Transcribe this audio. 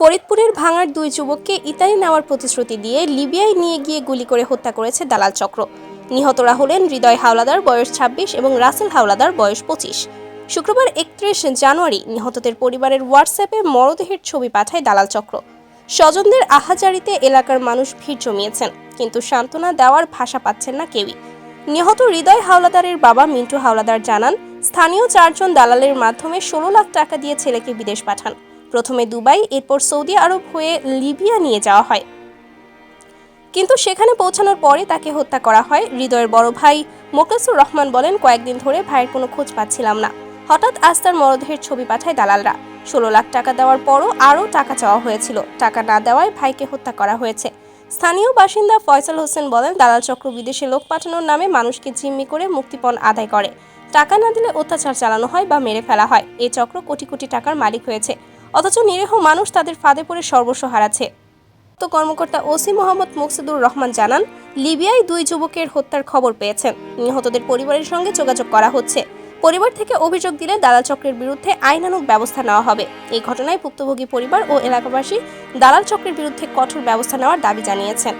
ফরিদপুরের ভাঙার দুই যুবককে ইতালি নেওয়ার প্রতিশ্রুতি দিয়ে লিবিয়ায় নিয়ে গিয়ে গুলি করে হত্যা করেছে দালাল চক্র। নিহতরা হলেন হৃদয় হাওলাদার বয়স ২৬ এবং রাসেল হাওলাদার বয়স ২৫। শুক্রবার ৩১ জানুয়ারি নিহতদের পরিবারের হোয়াটসঅ্যাপে মরদেহের ছবি পাঠায় দালাল চক্র। স্বজনদের আহাজারিতে এলাকার মানুষ ভিড় জমিয়েছেন, কিন্তু সান্ত্বনা দেওয়ার ভাষা পাচ্ছেন না কেউই। নিহত হৃদয় হাওলাদারের বাবা মিন্টু হাওলাদার জানান, স্থানীয় ৪ জন দালালের মাধ্যমে ১৬ লাখ টাকা দিয়ে ছেলেকে বিদেশ পাঠান। প্রথমে দুবাই, এরপর সৌদি আরব হয়ে লিবিয়া নিয়ে যাওয়া হয়, কিন্তু সেখানে পৌঁছানোর পরে তাকে হত্যা করা হয়। হৃদয়ের বড় ভাই মোকলেসুর রহমান বলেন, কয়েকদিন ধরে ভাইয়ের কোনো খোঁজ পাচ্ছিলাম না। হঠাৎ আজ তার মরদেহের ছবি পাঠায় দালালরা। ১৬ লাখ টাকা দেওয়ার পরও আরও টাকা চাওয়া হয়েছিল। টাকা না দেওয়ায় ভাইকে হত্যা করা হয়েছে। স্থানীয় বাসিন্দা ফয়সাল হোসেন বলেন, দালাল চক্র বিদেশে লোক পাঠানোর নামে মানুষকে জিম্মি করে মুক্তিপণ আদায় করে। টাকা না দিলে অত্যাচার চালানো হয় বা মেরে ফেলা হয়। এই চক্র কোটি কোটি টাকার মালিক হয়েছে, অথচ নিরীহ মানুষ তাদের ফাঁদে পড়ে সর্বস্ব হারাচ্ছে। কর্মকর্তা ওসি মোহাম্মদ মুকসিদুর রহমান জানান, লিবিয়ায় দুই যুবকের হত্যার খবর পেয়েছেন। নিহতদের পরিবারের সঙ্গে যোগাযোগ করা হচ্ছে। পরিবার থেকে অভিযোগ দিলে দালাল চক্রের বিরুদ্ধে আইনানুগ ব্যবস্থা নেওয়া হবে। এই ঘটনায় ভুক্তভোগী পরিবার ও এলাকাবাসী দালাল চক্রের বিরুদ্ধে কঠোর ব্যবস্থা নেওয়ার দাবি জানিয়েছেন।